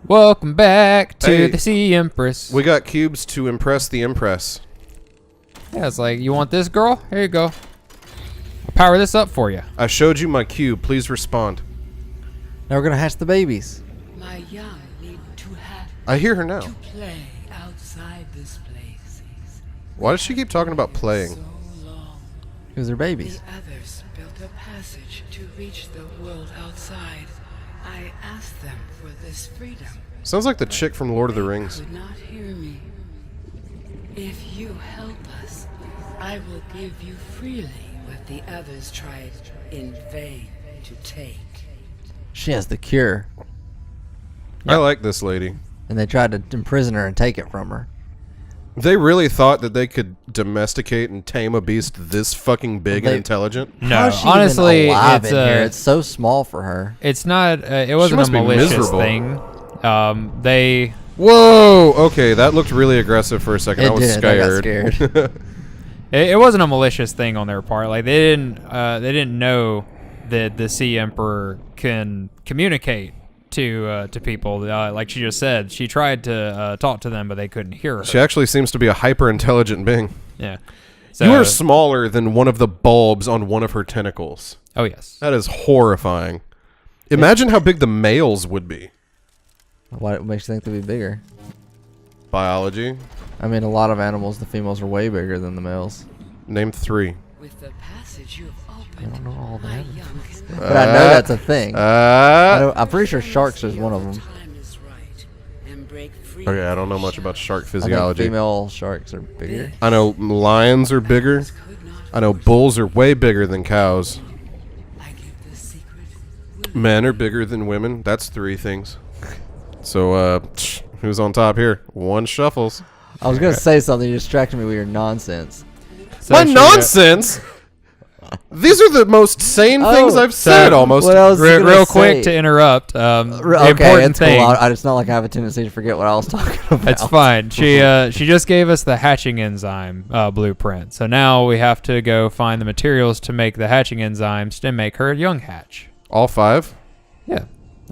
Welcome back to the Sea Empress. We got cubes to impress the Empress. Yeah, it's like, you want this, girl? Here you go. I'll power this up for you. I showed you my cube. Please respond. Now we're gonna hatch the babies. My young need to have I hear her now. to play outside this place. Why does she keep talking about playing? So long. Because they're babies. The others built a passage to reach the world outside. I asked them for this freedom. Sounds like the chick from Lord of the They Rings. could not hear me. If you help us, I will give you freely what the others tried in vain to take. She has the cure. I like this lady. And they tried to imprison her and take it from her. They really thought that they could domesticate and tame a beast this fucking big and intelligent? No, How's she honestly, even alive it's in here? It's so small for her. It's not. It wasn't must a be malicious miserable. thing. They. Whoa! Okay, that looked really aggressive for a second. It I was did. I got scared. scared. It wasn't a malicious thing on their part. Like they didn't know that the Sea Emperor can communicate to people. Like she just said, she tried to talk to them, but they couldn't hear her. She actually seems to be a hyper-intelligent being. Yeah. So, You are smaller than one of the bulbs on one of her tentacles. Oh yes. That is horrifying. Imagine how big the males would be. What makes you think they'd be bigger? Biology. I mean, a lot of animals, the females are way bigger than the males. Name 3. With the passage you have opened, I don't know all my that. young But I know that's a thing. I'm pretty sure sharks is one of them. time is right and break free. Okay, I don't know much about shark I think physiology. female sharks are bigger. I know lions are bigger. Could not I know bulls are way bigger than cows. I give the secret. Men are bigger than women. That's 3 things. So, who's on top here? One shuffles. I was gonna say something, you distracted me with your nonsense. So My she- nonsense? These are the most sane things I've said almost. What else? Real quick to interrupt. The Okay, important it's cool. thing. It's not like I have a tendency to forget what I was talking about. It's fine. She just gave us the hatching enzyme blueprint. So now we have to go find the materials to make the hatching enzymes to make her young hatch. All 5? Yeah,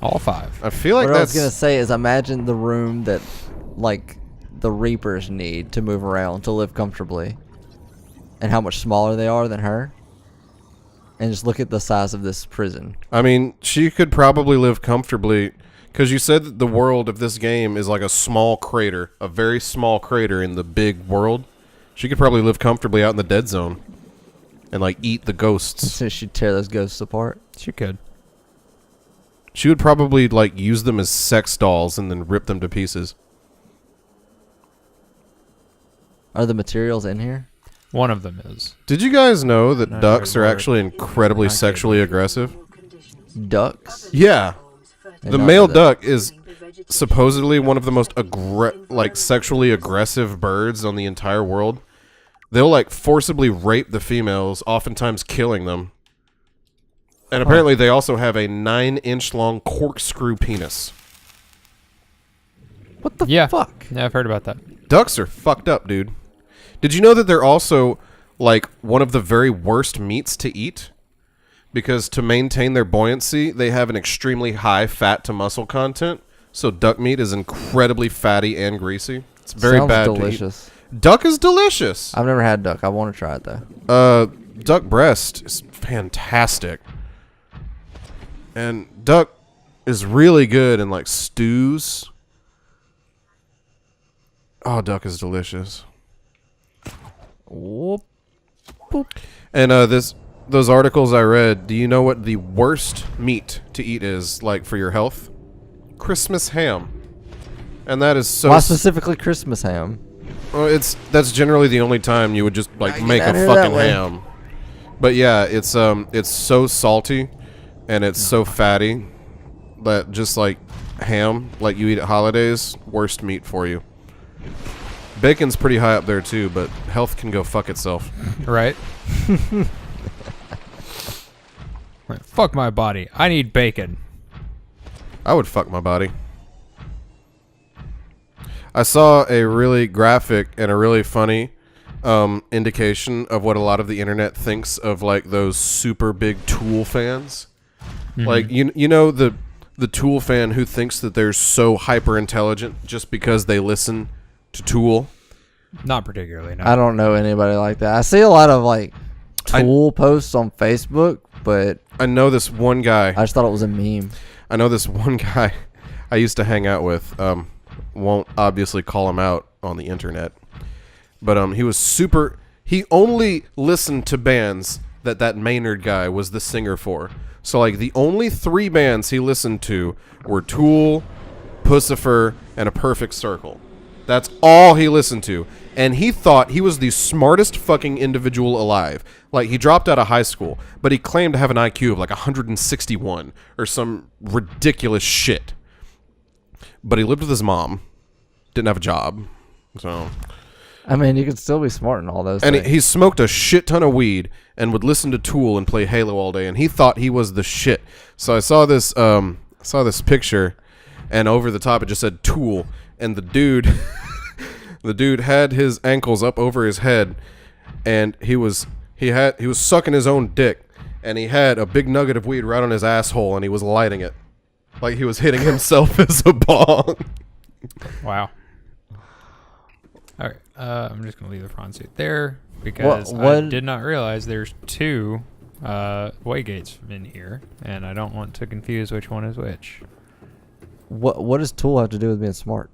all 5. I feel like What I was that's... gonna say is, imagine the room that, like, the Reapers need to move around to live comfortably, and how much smaller they are than her. And just look at the size of this prison. I mean, she could probably live comfortably, because you said that the world of this game is like a small crater, a very small crater in the big world. She could probably live comfortably out in the dead zone and, like, eat the ghosts. So she'd tear those ghosts apart. She could. She would probably, like, use them as sex dolls and then rip them to pieces. Are the materials in here? One of them is. Did you guys know that No, ducks are Lord. actually incredibly sexually aggressive? Ducks? Yeah. I The know male that. duck is supposedly one of the most sexually aggressive birds on the entire world. They'll, like, forcibly rape the females, oftentimes killing them. And apparently they also have a 9-inch long corkscrew penis. What the Yeah. fuck? Yeah, I've heard about that. Ducks are fucked up, dude. Did you know that they're also, like, one of the very worst meats to eat? Because to maintain their buoyancy, they have an extremely high fat to muscle content. So duck meat is incredibly fatty and greasy. It's very Sounds bad delicious. to eat. Duck is delicious. I've never had duck. I want to try it though. Duck breast is fantastic. And duck is really good in, like, stews. Oh, duck is delicious. Whoop. Boop. And those articles I read, do you know what the worst meat to eat is, like, for your health? Christmas ham. And that is so... Why specifically Christmas ham? Well, that's generally the only time you would just, like, Get make a out of here fucking that way. ham. But yeah, it's so salty and it's so fatty that just like ham, like you eat at holidays, worst meat for you. Bacon's pretty high up there too, but health can go fuck itself. Right? Like, fuck my body. I need bacon. I would fuck my body. I saw a really graphic and a really funny indication of what a lot of the internet thinks of, like, those super big Tool fans. Mm-hmm. Like, you know the the Tool fan who thinks that they're so hyper intelligent just because they listen to Tool? Not particularly. No. I don't know anybody like that. I see a lot of like Tool posts on Facebook, but I know this one guy. I just thought it was a meme. I know this one guy I used to hang out with. Won't obviously call him out on the internet, but he was super. He only listened to bands that Maynard guy was the singer for. So like the only 3 bands he listened to were Tool, Pussifer, and A Perfect Circle. That's all he listened to. And he thought he was the smartest fucking individual alive. Like, he dropped out of high school, but he claimed to have an IQ of like 161 or some ridiculous shit. But he lived with his mom, didn't have a job, so... I mean, you could still be smart in all those and things. he smoked a shit ton of weed and would listen to Tool and play Halo all day, and he thought he was the shit. So I saw this picture, and over the top it just said Tool, and the dude the dude had his ankles up over his head, and he was sucking his own dick, and he had a big nugget of weed right on his asshole, and he was lighting it like he was hitting himself as a bong. Wow. All right, I'm just gonna leave the prawn suit there because What- I did not realize there's 2 way gates in here, and I don't want to confuse which one is which. What does Tool have to do with being smart?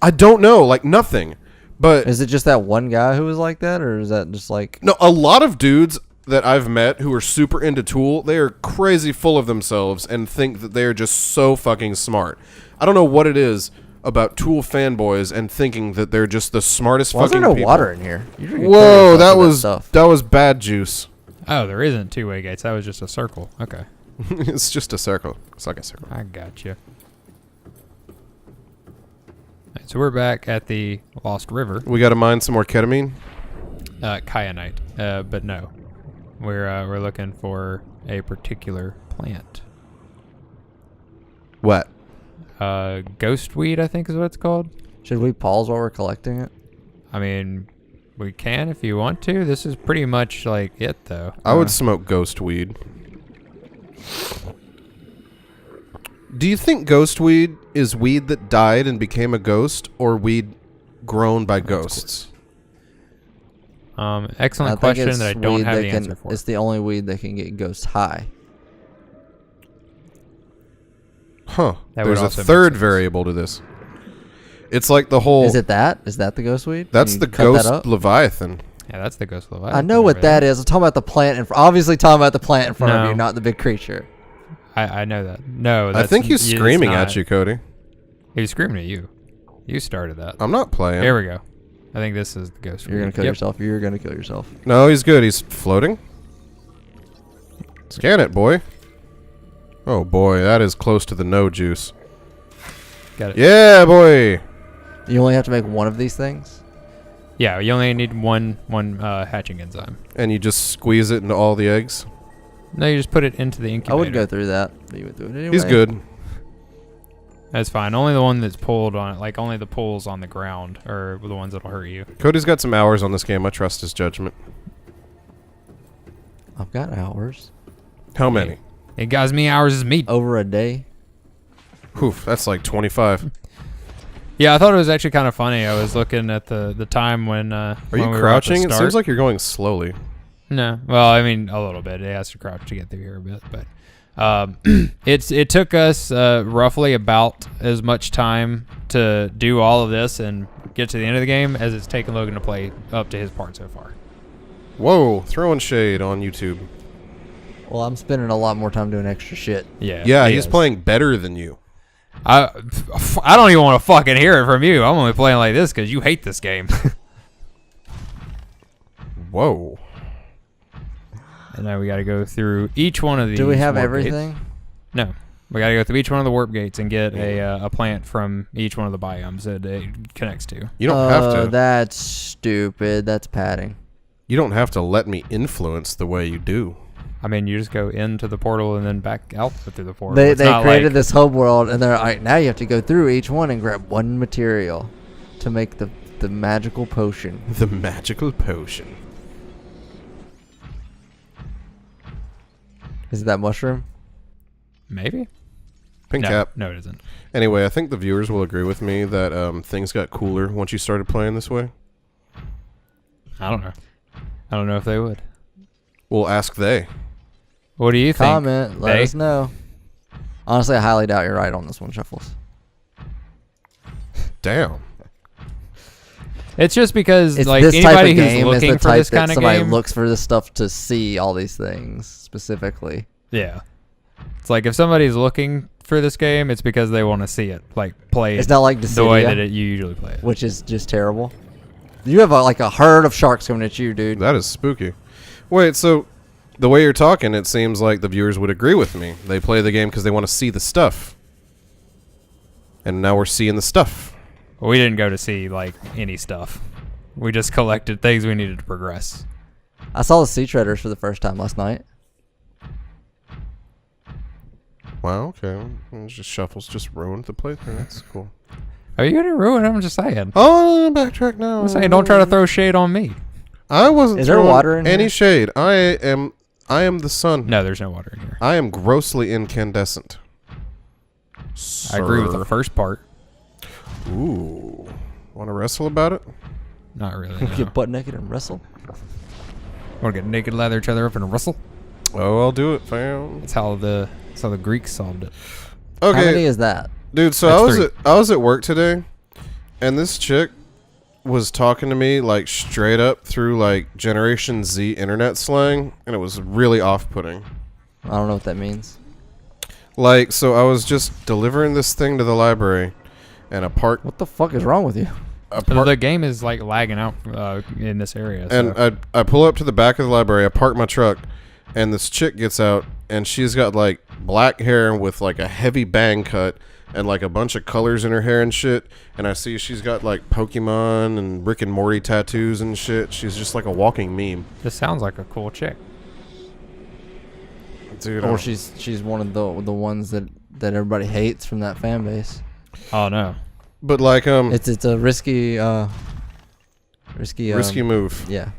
I don't know, like nothing. But Is it just that one guy who was like that, or is that just like... no, a lot of dudes that I've met who are super into Tool, they are crazy full of themselves and think that they are just so fucking smart. I don't know what it is about Tool fanboys and thinking that they're just the smartest Why is there fucking no people. water in here? You drinking Whoa, Cody that stuff with was stuff. that was bad juice. Oh, there isn't 2 way gates. That was just a circle. Okay, It's just a circle. It's like a circle. I got you. Right, so we're back at the Lost River. We got to mine some more ketamine. Kyanite, but no, we're looking for a particular plant. What? Ghost weed, I think is what it's called. Should we pause while we're collecting it? I mean, we can if you want to. This is pretty much like it, though. I would smoke ghost weed. Do you think ghost weed is weed that died and became a ghost, or weed grown by ghosts? Excellent think question it's that I don't weed have that the can- answer for. It's the only weed that can get ghosts high. Huh. That would There's a also make third sense. variable to this. It's like the whole... Is it that? Is that the ghost weed? Can That's you the cut that ghost up? Leviathan. Yeah, that's the ghost of the I know what that is. I'm talking about the plant. Obviously talking about the plant in front of No. you, not the big creature. I know that. No, I that's, think he's it's screaming not. at you, Cody. He's screaming at you. You started that. I'm not playing. There we go. I think this is the ghost. You're gonna weed. kill Yep. yourself. You're gonna kill yourself. No, he's good. He's floating. Scan it, boy. Oh, boy. That is close to the no juice. Got it. Yeah, boy. You only have to make one of these things. Yeah, you only need one hatching enzyme. And you just squeeze it into all the eggs. No, you just put it into the incubator. I wouldn't go through that. But you went through it anyway. He's good. That's fine. Only the one that's pulled on it, like only the pulls on the ground are the ones that'll hurt you. Cody's got some hours on this game. I trust his judgment. I've got hours. How many? It got as many hours as me. Over a day. Oof, that's like 25. Yeah, I thought it was actually kind of funny. I was looking at the time when Are when you we were about to crouching? It start. seems like you're going slowly. No, well, I mean a little bit. It has to crouch to get through here a bit, but it took us roughly about as much time to do all of this and get to the end of the game as it's taken Logan to play up to his part so far. Whoa, throwing shade on YouTube. Well, I'm spending a lot more time doing extra shit. Yeah, Yeah, he he's is. playing better than you. I don't even want to fucking hear it from you. I'm only playing like this because you hate this game. Whoa. And now we got to go through each one of these. Do we have warp everything? gates. No. We got to go through each one of the warp gates and get a plant from each one of the biomes that it connects to. You don't have to. That's stupid. That's padding. You don't have to let me influence the way you do. I mean, you just go into the portal and then back out through the portal. They It's not created like- this hub world, and they're like, now you have to go through each one and grab one material to make the magical potion. The magical potion. Is it that mushroom? Maybe. Pink no, cap. No, it isn't. Anyway, I think the viewers will agree with me that things got cooler once you started playing this way. I don't know. I don't know if they would. We'll ask they. What do you think? Comment. Let us know. Honestly, I highly doubt you're right on this one, Shuffles. Damn. It's just because It's like this type anybody of who's game is looking the for type this that kind of somebody game, looks for this stuff to see all these things specifically. yeah. It's like if somebody's looking for this game, it's because they want to see it, like play It's it not like the way Dissidia, that you usually play it. which is just terrible. You have like a herd of sharks coming at you, dude. That is spooky. Wait, so the way you're talking, it seems like the viewers would agree with me. They play the game because they want to see the stuff. And now we're seeing the stuff. We didn't go to see like any stuff. We just collected things we needed to progress. I saw the sea treaders for the first time last night. Wow, okay. Just Shuffles just ruined the playthrough. That's cool. Are you gonna ruin it? I'm just saying. Oh, backtrack now. I'm saying don't try to throw shade on me. I wasn't Is there throwing water in any here? shade. I am the sun. No, there's no water in here. I am grossly incandescent. I agree with the Sir. first part. Ooh. Want to wrestle about it? Not really. No. Get butt naked and wrestle. Want to get naked, lather each other up, and wrestle? Oh, I'll do it, fam. That's how the Greeks solved it. How many Okay, is that? dude. So That's I was at work today, and this chick was talking to me like straight up through like Generation Z internet slang, and it was really off-putting. I don't know what that means. Like, so I was just delivering this thing to the library, and a park, What the fuck is wrong with you? The game is like lagging out in this area. and So. I pull up to the back of the library. I park my truck, and this chick gets out, and she's got like black hair with like a heavy bang cut, and like a bunch of colors in her hair and shit. And I see she's got like Pokemon and Rick and Morty tattoos and shit. She's just like a walking meme, This sounds like a cool chick. dude. Or she's one of the ones that everybody hates from that fan base. Oh no. But like It's a risky risky move. Yeah.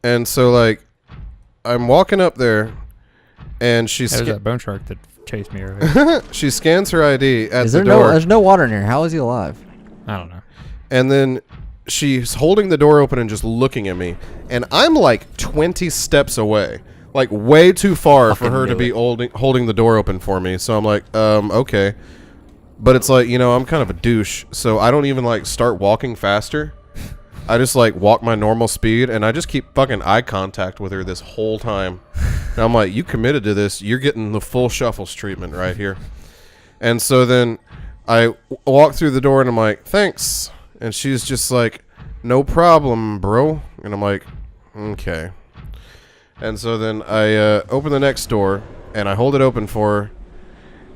And so like I'm walking up there, and There's she's that bone shark that chased me earlier. she scans her ID at Is the there door. there's no water in here. How is he alive? I don't know. And then she's holding the door open and just looking at me. And I'm like 20 steps away. Like way too far for Fucking her to knew be it. holding the door open for me. So I'm like, okay. But it's like, I'm kind of a douche. So I don't even like start walking faster. I just like walk my normal speed, and I just keep fucking eye contact with her this whole time. And I'm like, you committed to this. You're getting the full Shuffles treatment right here. And so then I walk through the door, and I'm like, thanks. And she's just like, no problem, bro. And I'm like, okay. And so then I open the next door, and I hold it open for her.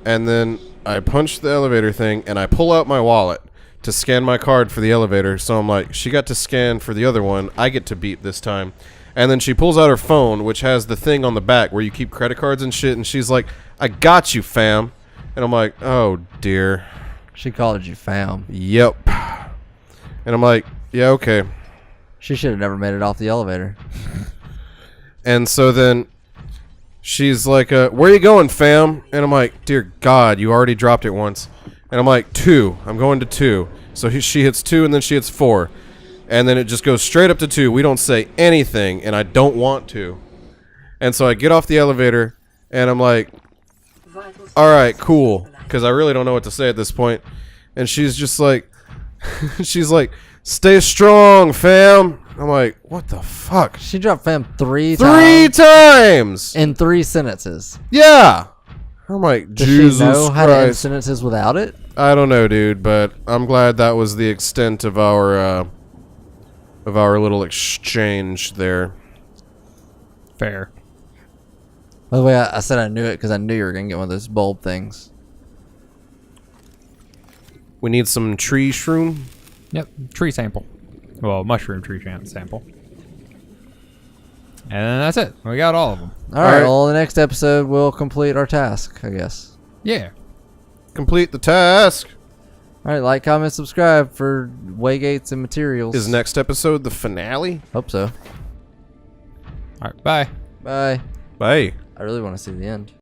And then I punch the elevator thing, and I pull out my wallet to scan my card for the elevator. So I'm like, she got to scan for the other one. I get to beep this time. And then she pulls out her phone, which has the thing on the back where you keep credit cards and shit. And she's like, I got you, fam. And I'm like, oh, dear. She called you fam. Yep. And I'm like, yeah, okay. She should have never made it off the elevator. And so then she's like, where you going, fam? And I'm like, dear God, you already dropped it once. And I'm like, 2. I'm going to 2. So she hits 2, and then she hits 4. And then it just goes straight up to 2. We don't say anything, and I don't want to. And so I get off the elevator, and I'm like, all right, cool. Because I really don't know what to say at this point. And she's just like, she's like, stay strong, fam. I'm like, what the fuck? She dropped fam 3 3 times times! in 3 sentences. Yeah! I'm like, Does Jesus she know how to end Christ. sentences without it? I don't know, dude, but I'm glad that was the extent of our little exchange there. Fair. By the way, I said I knew it because I knew you were going to get one of those bulb things. We need some tree shroom. Yep. Tree sample. Well, mushroom tree sample. And then that's it. We got all of them. All right, right. well, the next episode we'll complete our task, I guess. Yeah. Complete the task. All right, like, comment, subscribe for waygates and materials. Is next episode the finale? Hope so. All right. Bye. Bye. Bye. I really want to see the end.